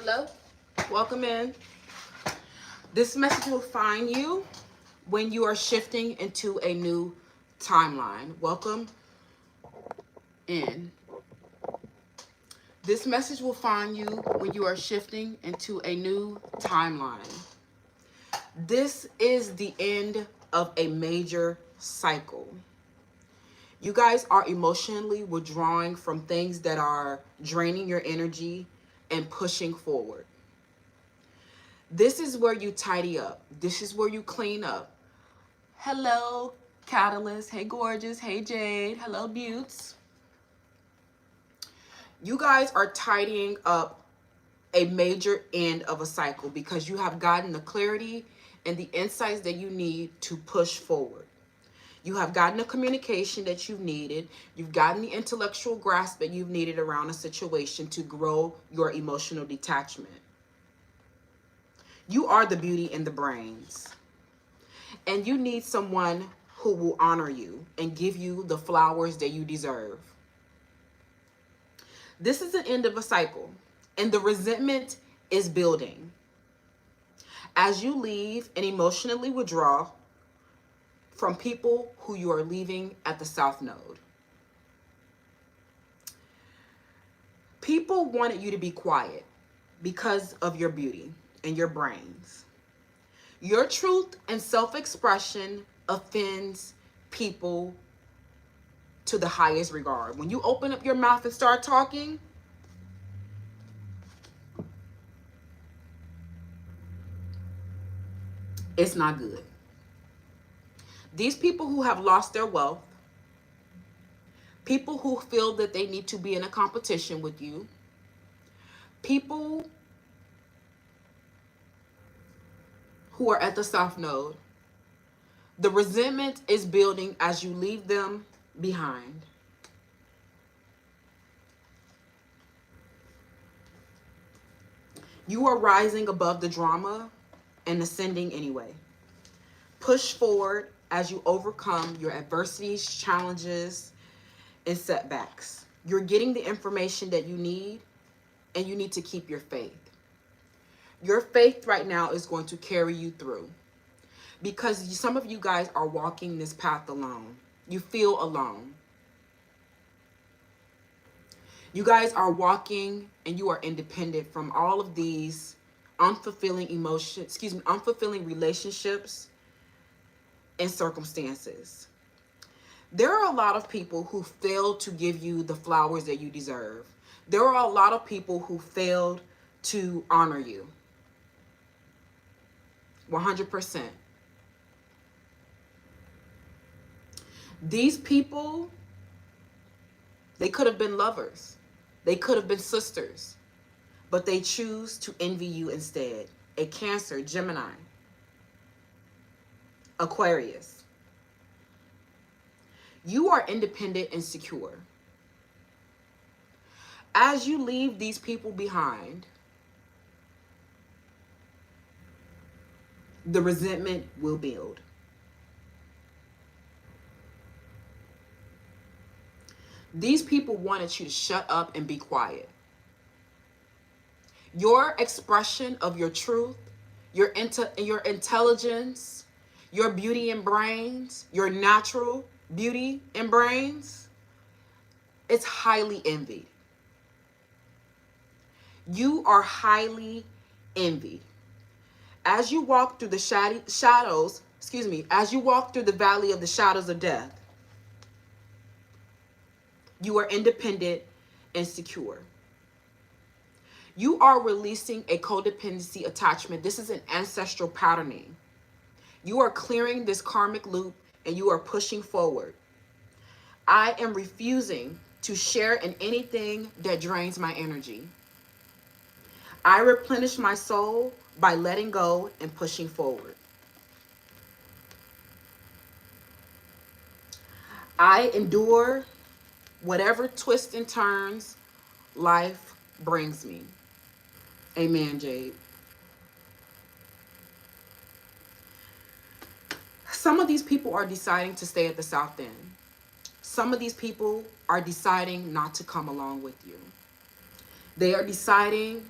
Hello? Welcome in. This message will find you when you are shifting into a new timeline. Welcome in. This message will find you when you are shifting into a new timeline. This is the end of a major cycle. You guys are emotionally withdrawing from things that are draining your energy and pushing forward. This is where you tidy up. This is where you clean up. Hello, Catalyst. Hey, Gorgeous. Hey, Jade. Hello, Buttes. You guys are tidying up a major end of a cycle because you have gotten the clarity and the insights that you need to push forward. You have gotten the communication that you've needed. You've gotten the intellectual grasp that you've needed around a situation to grow your emotional detachment. You are the beauty in the brains. And you need someone who will honor you and give you the flowers that you deserve. This is the end of a cycle, and the resentment is building. As you leave and emotionally withdraw from people who you are leaving at the South Node. People wanted you to be quiet because of your beauty and your brains. Your truth and self-expression offends people to the highest regard. When you open up your mouth and start talking, it's not good. These people who have lost their wealth, people who feel that they need to be in a competition with you, people who are at the South Node, the resentment is building as you leave them behind. You are rising above the drama and ascending anyway. Push forward as you overcome your adversities, challenges, and setbacks. You're getting the information that you need, and you need to keep your faith. Your faith right now is going to carry you through because some of you guys are walking this path alone. You feel alone. You guys are walking and you are independent from all of these unfulfilling unfulfilling relationships and circumstances. There are a lot of people who failed to give you the flowers that you deserve. There are a lot of people who failed to honor you. 100%. These people, they could have been lovers. They could have been sisters. But they choose to envy you instead. A Cancer, Gemini, Aquarius. You are independent and secure. As you leave these people behind, the resentment will build. These people wanted you to shut up and be quiet. Your expression of your truth, your intelligence, your beauty and brains, your natural beauty and brains, it's highly envied. You are highly envied. As you walk through the as you walk through the valley of the shadows of death, you are independent and secure. You are releasing a codependency attachment. This is an ancestral patterning. You are clearing this karmic loop and you are pushing forward. I am refusing to share in anything that drains my energy. I replenish my soul by letting go and pushing forward. I endure whatever twists and turns life brings me. Amen, Jade. Some of these people are deciding to stay at the South End. Some of these people are deciding not to come along with you. They are deciding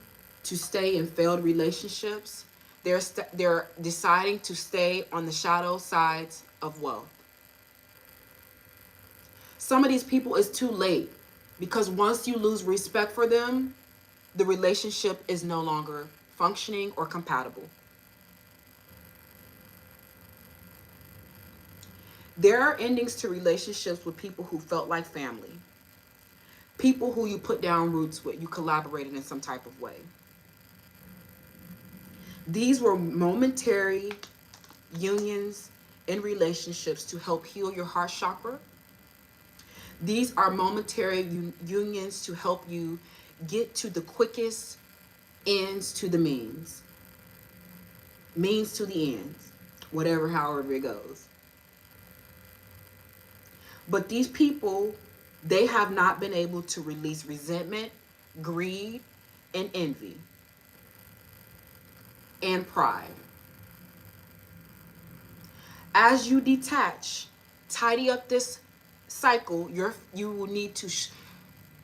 to stay in failed relationships. They're deciding to stay on the shadow sides of wealth. Some of these people, it's too late, because once you lose respect for them, the relationship is no longer functioning or compatible. There are endings to relationships with people who felt like family, people who you put down roots with, you collaborated in some type of way. These were momentary unions in relationships to help heal your heart chakra. These are momentary unions to help you get to the quickest ends to the means to the ends, whatever, however it goes. But these people, they have not been able to release resentment, greed, and envy, and pride. As you detach, tidy up this cycle, you will need to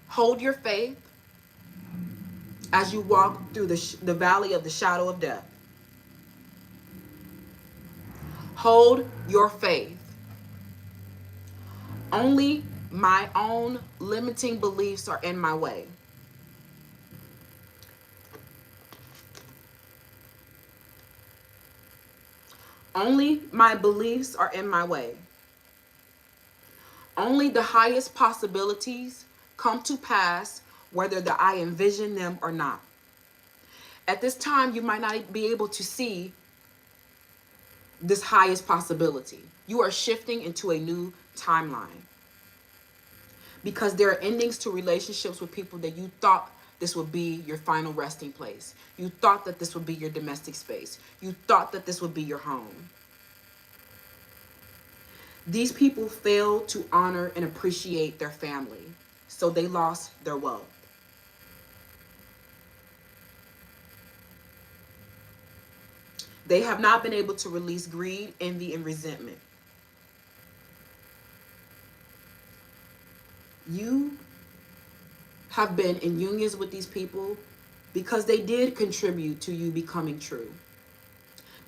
hold your faith as you walk through the valley of the shadow of death. Hold your faith. Only my own limiting beliefs are in my way. Only my beliefs are in my way. Only the highest possibilities come to pass, whether I envision them or not. At this time, you might not be able to see this highest possibility. You are shifting into a new timeline, because there are endings to relationships with people that you thought this would be your final resting place. You thought that this would be your domestic space. You thought that this would be your home. These people failed to honor and appreciate their family, so they lost their wealth. They have not been able to release greed, envy, and resentment. You have been in unions with these people because they did contribute to you becoming true.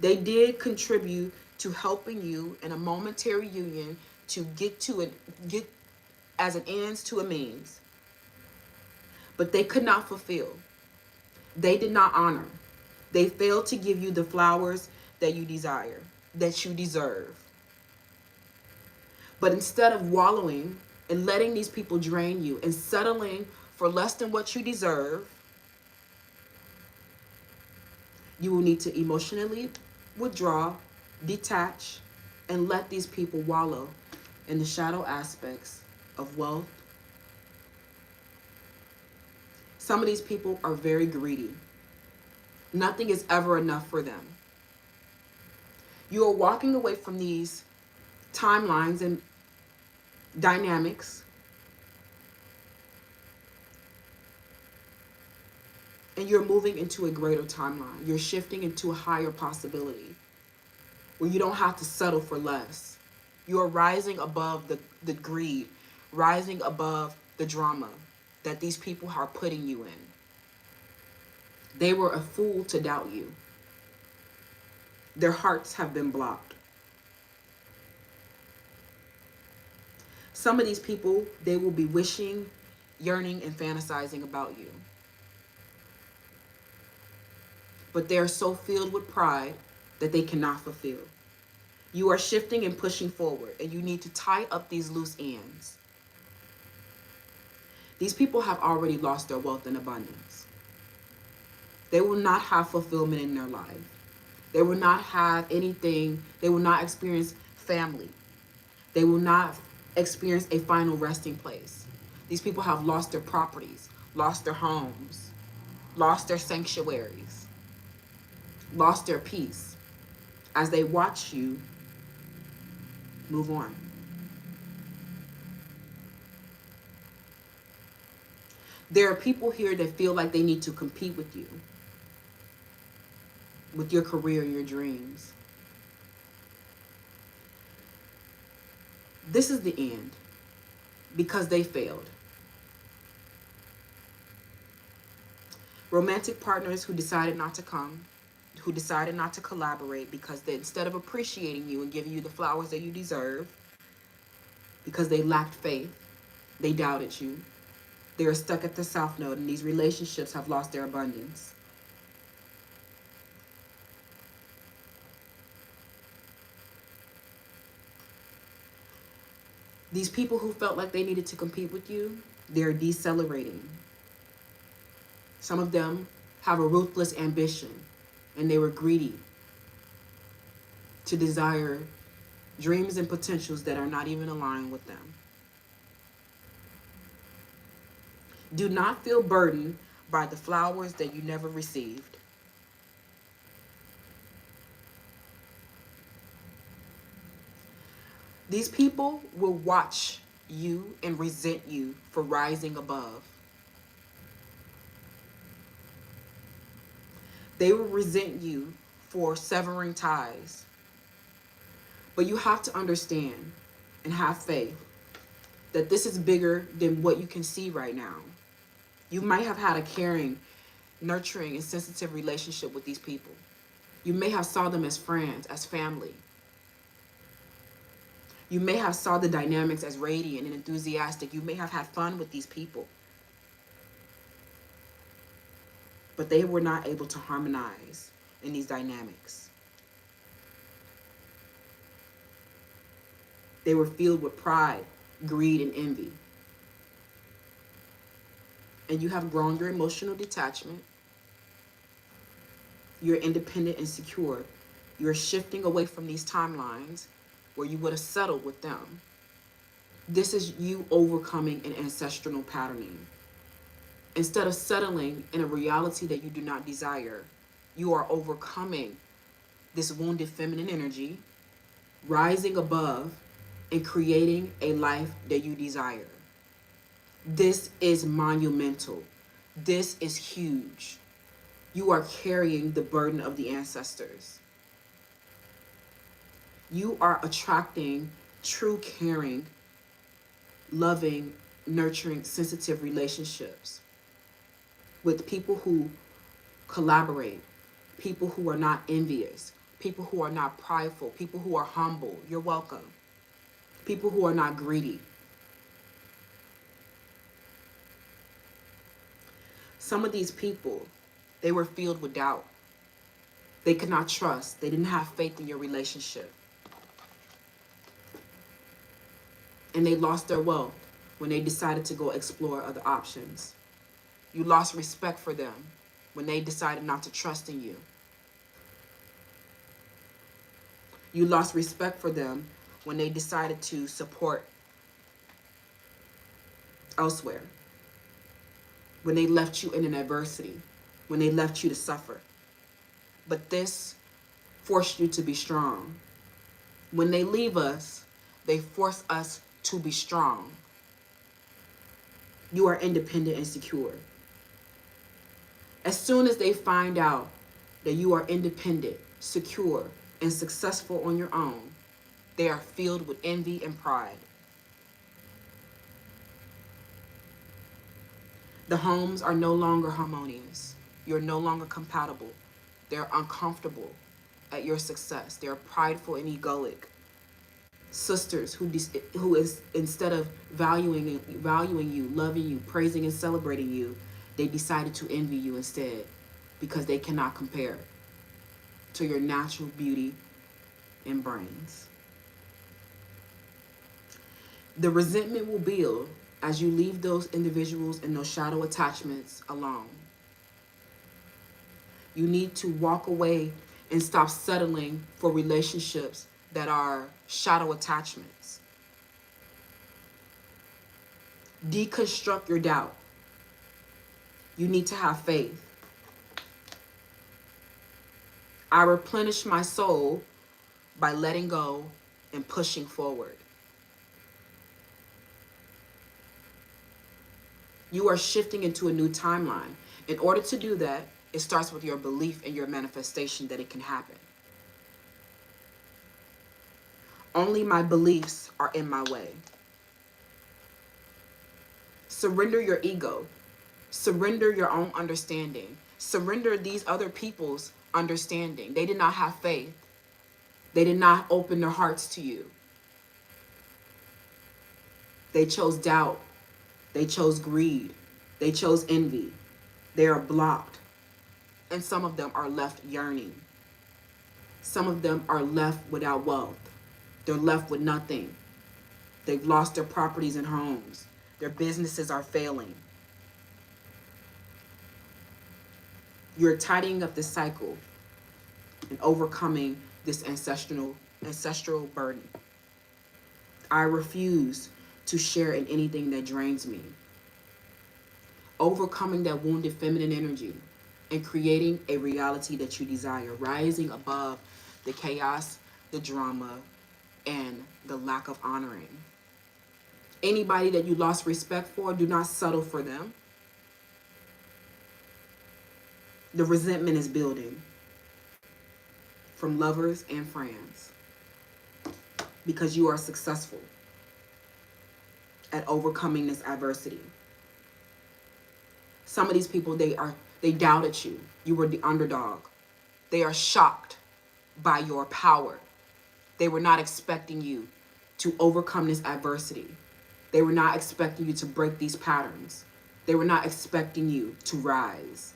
They did contribute to helping you in a momentary union to get as an ends to a means. But they could not fulfill. They did not honor. They failed to give you the flowers that you desire, that you deserve. But instead of wallowing and letting these people drain you and settling for less than what you deserve, you will need to emotionally withdraw, detach, and let these people wallow in the shadow aspects of wealth. Some of these people are very greedy. Nothing is ever enough for them. You are walking away from these timelines and dynamics, and you're moving into a greater timeline. You're shifting into a higher possibility where you don't have to settle for less. You are rising above the greed, rising above the drama that these people are putting you in. They were a fool to doubt you. Their hearts have been blocked. Some of these people, they will be wishing, yearning, and fantasizing about you. But they are so filled with pride that they cannot fulfill. You are shifting and pushing forward, and you need to tie up these loose ends. These people have already lost their wealth and abundance. They will not have fulfillment in their life. They will not have anything. They will not experience family. They will not experience a final resting place. These people have lost their properties, lost their homes, lost their sanctuaries, lost their peace as they watch you move on. There are people here that feel like they need to compete with you, with your career and your dreams. This is the end because they failed. Romantic partners who decided not to come, who decided not to collaborate because they, instead of appreciating you and giving you the flowers that you deserve, because they lacked faith, they doubted you. They are stuck at the South Node, and these relationships have lost their abundance. These people who felt like they needed to compete with you, they're decelerating. Some of them have a ruthless ambition, and they were greedy to desire dreams and potentials that are not even aligned with them. Do not feel burdened by the flowers that you never received. These people will watch you and resent you for rising above. They will resent you for severing ties. But you have to understand and have faith that this is bigger than what you can see right now. You might have had a caring, nurturing, and sensitive relationship with these people. You may have saw them as friends, as family. You may have saw the dynamics as radiant and enthusiastic. You may have had fun with these people. But they were not able to harmonize in these dynamics. They were filled with pride, greed, and envy. And you have grown your emotional detachment. You're independent and secure. You're shifting away from these timelines where you would have settled with them. This is you overcoming an ancestral patterning. Instead of settling in a reality that you do not desire, you are overcoming this wounded feminine energy, rising above, and creating a life that you desire. This is monumental. This is huge. You are carrying the burden of the ancestors. You are attracting true caring, loving, nurturing, sensitive relationships with people who collaborate, people who are not envious, people who are not prideful, people who are humble. You're welcome. People who are not greedy. Some of these people, they were filled with doubt. They could not trust. They didn't have faith in your relationship. And they lost their wealth when they decided to go explore other options. You lost respect for them when they decided not to trust in you. You lost respect for them when they decided to support elsewhere. When they left you in an adversity, when they left you to suffer. But this forced you to be strong. When they leave us, they force us to be strong. You are independent and secure. As soon as they find out that you are independent, secure, and successful on your own, they are filled with envy and pride. The homes are no longer harmonious. You're no longer compatible. They're uncomfortable at your success. They're prideful and egoic. Sisters who is instead of valuing you, loving you, praising and celebrating you, they decided to envy you instead because they cannot compare to your natural beauty and brains. The resentment will build as you leave those individuals and those shadow attachments alone. You need to walk away and stop settling for relationships that are shadow attachments. Deconstruct your doubt. You need to have faith. I replenish my soul by letting go and pushing forward. You are shifting into a new timeline. In order to do that, it starts with your belief and your manifestation that it can happen. Only my beliefs are in my way. Surrender your ego. Surrender your own understanding. Surrender these other people's understanding. They did not have faith. They did not open their hearts to you. They chose doubt. They chose greed. They chose envy. They are blocked. And some of them are left yearning. Some of them are left without wealth. They're left with nothing. They've lost their properties and homes. Their businesses are failing. You're tidying up this cycle and overcoming this ancestral burden. I refuse to share in anything that drains me. Overcoming that wounded feminine energy and creating a reality that you desire, rising above the chaos, the drama, and the lack of honoring. Anybody that you lost respect for, do not settle for them. The resentment is building from lovers and friends because you are successful at overcoming this adversity. Some of these people, they doubted you. You were the underdog. They are shocked by your power. They were not expecting you to overcome this adversity. They were not expecting you to break these patterns. They were not expecting you to rise.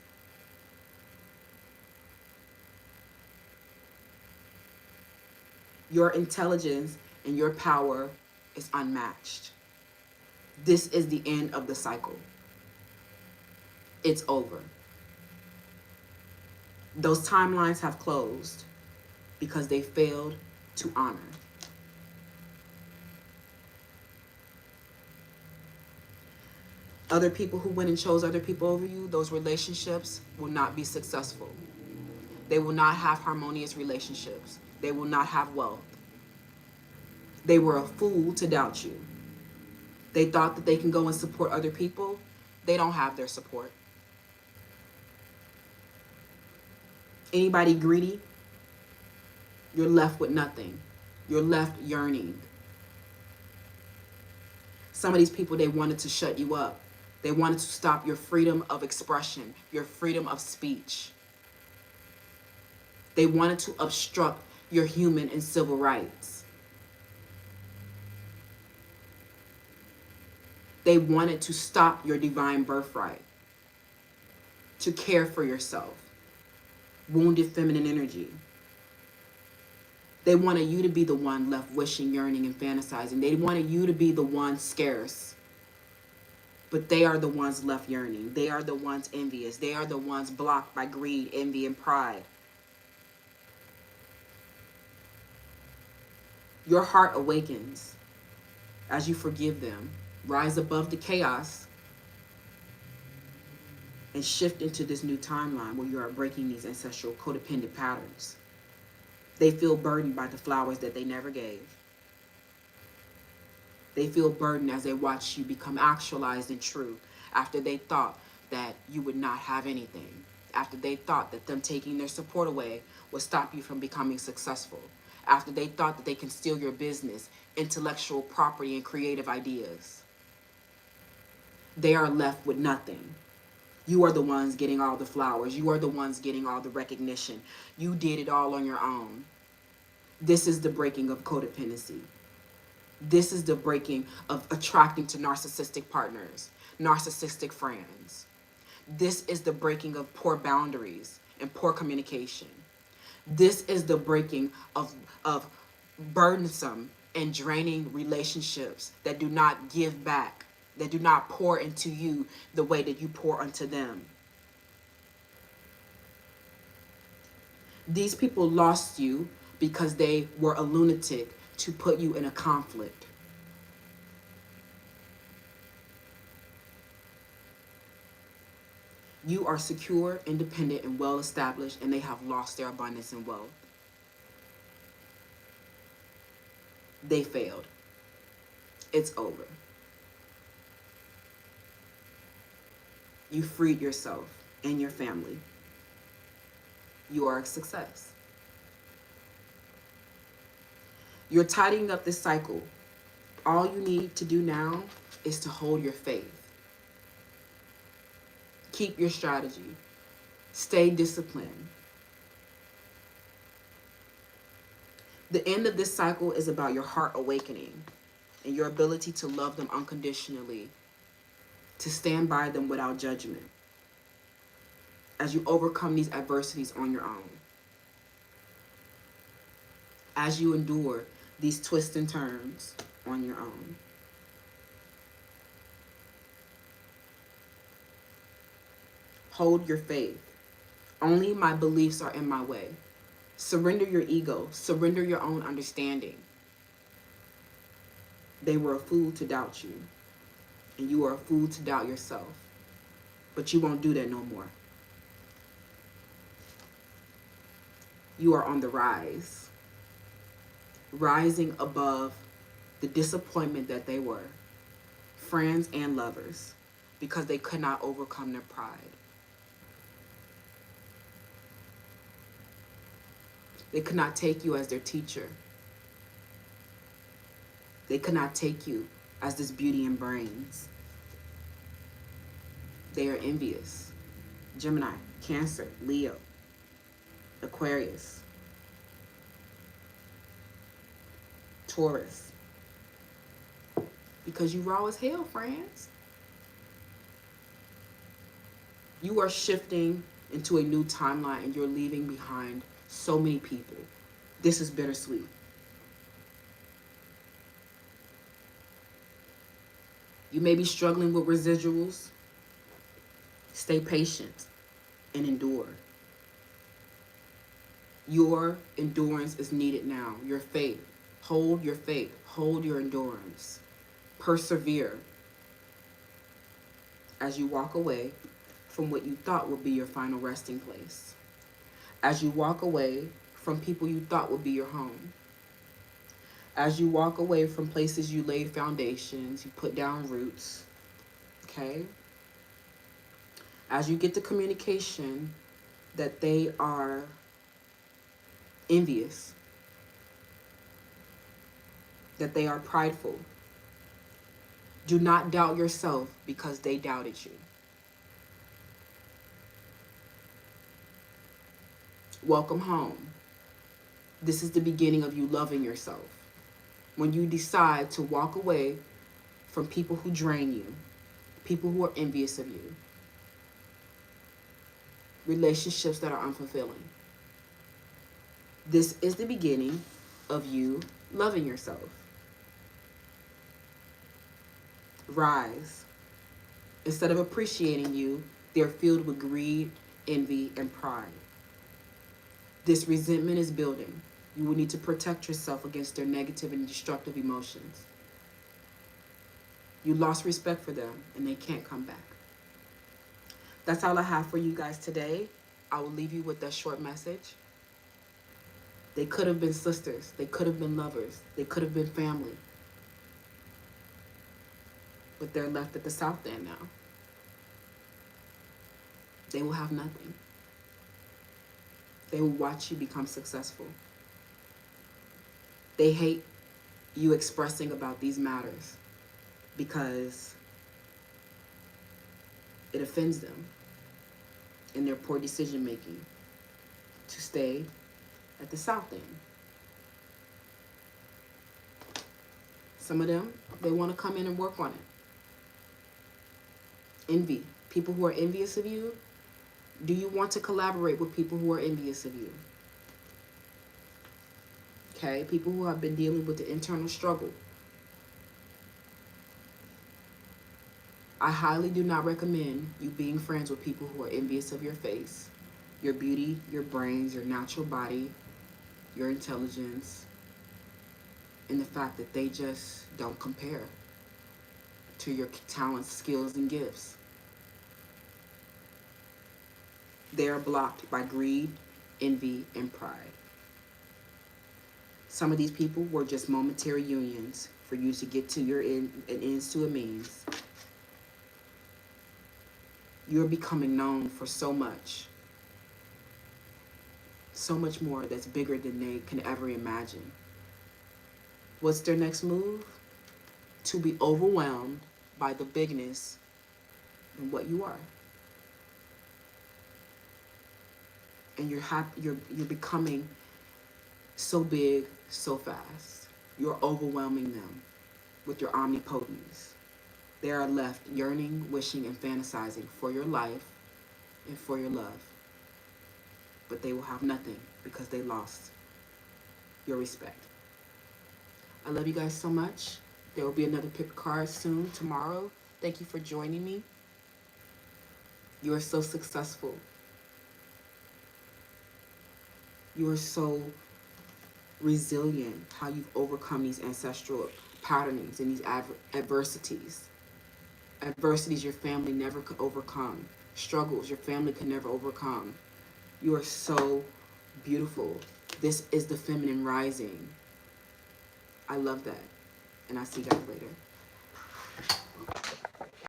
Your intelligence and your power is unmatched. This is the end of the cycle. It's over. Those timelines have closed because they failed to honor. Other people who went and chose other people over you, those relationships will not be successful. They will not have harmonious relationships. They will not have wealth. They were a fool to doubt you. They thought that they can go and support other people. They don't have their support. Anybody greedy, you're left with nothing. You're left yearning. Some of these people, they wanted to shut you up. They wanted to stop your freedom of expression, your freedom of speech. They wanted to obstruct your human and civil rights. They wanted to stop your divine birthright, to care for yourself. Wounded feminine energy. They wanted you to be the one left wishing, yearning, and fantasizing. They wanted you to be the one scarce. But they are the ones left yearning. They are the ones envious. They are the ones blocked by greed, envy, and pride. Your heart awakens as you forgive them. Rise above the chaos and shift into this new timeline where you are breaking these ancestral codependent patterns. They feel burdened by the flowers that they never gave. They feel burdened as they watch you become actualized and true after they thought that you would not have anything, after they thought that them taking their support away would stop you from becoming successful, after they thought that they can steal your business, intellectual property, and creative ideas. They are left with nothing. You are the ones getting all the flowers. You are the ones getting all the recognition. You did it all on your own. This is the breaking of codependency. This is the breaking of attracting to narcissistic partners, narcissistic friends. This is the breaking of poor boundaries and poor communication. This is the breaking of burdensome and draining relationships that do not give back, that do not pour into you the way that you pour unto them. These people lost you because they were a lunatic to put you in a conflict. You are secure, independent, and well established, and they have lost their abundance and wealth. They failed. It's over. You freed yourself and your family. You are a success. You're tidying up this cycle. All you need to do now is to hold your faith. Keep your strategy. Stay disciplined. The end of this cycle is about your heart awakening and your ability to love them unconditionally, to stand by them without judgment as you overcome these adversities on your own, as you endure these twists and turns on your own. Hold your faith. Only my beliefs are in my way. Surrender your ego. Surrender your own understanding. They were a fool to doubt you, and you are a fool to doubt yourself. But you won't do that no more. You are on the rise, rising above the disappointment that they were, friends and lovers, because they could not overcome their pride. They could not take you as their teacher. They could not take you as this beauty and brains. They are envious. Gemini, Cancer, Leo, Aquarius, Taurus. Because you raw as hell, friends. You are shifting into a new timeline and you're leaving behind so many people. This is bittersweet. You may be struggling with residuals. Stay patient and endure. Your endurance is needed now. Your faith. Hold your faith. Hold your endurance. Persevere as you walk away from what you thought would be your final resting place. As you walk away from people you thought would be your home. As you walk away from places you laid foundations, you put down roots, okay? As you get the communication that they are envious, that they are prideful, do not doubt yourself because they doubted you. Welcome home. This is the beginning of you loving yourself. When you decide to walk away from people who drain you, people who are envious of you, relationships that are unfulfilling. This is the beginning of you loving yourself. Rise. Instead of appreciating you, they're filled with greed, envy, and pride. This resentment is building. You will need to protect yourself against their negative and destructive emotions. You lost respect for them and they can't come back. That's all I have for you guys today. I will leave you with that short message. They could have been sisters. They could have been lovers. They could have been family. But they're left at the South End now. They will have nothing. They will watch you become successful. They hate you expressing about these matters because it offends them in their poor decision making to stay at the South End. Some of them, they want to come in and work on it. Envy. People who are envious of you. Do you want to collaborate with people who are envious of you? Okay, people who have been dealing with the internal struggle. I highly do not recommend you being friends with people who are envious of your face, your beauty, your brains, your natural body, your intelligence, and the fact that they just don't compare to your talents, skills, and gifts. They are blocked by greed, envy, and pride. Some of these people were just momentary unions for you to get to your end, an ends to a means. You're becoming known for so much more that's bigger than they can ever imagine. What's their next move? To be overwhelmed by the bigness in what you are. and you're happy. You're becoming so big so fast. You're overwhelming them with your omnipotence. They are left yearning, wishing, and fantasizing for your life and for your love. But they will have nothing because they lost your respect. I love you guys so much. There will be another pick card soon tomorrow. Thank you for joining me. You are so successful. You are so resilient, how you've overcome these ancestral patternings and these adversities. Adversities your family never could overcome. Struggles your family could never overcome. You are so beautiful. This is the feminine rising. I love that. And I'll see you guys later.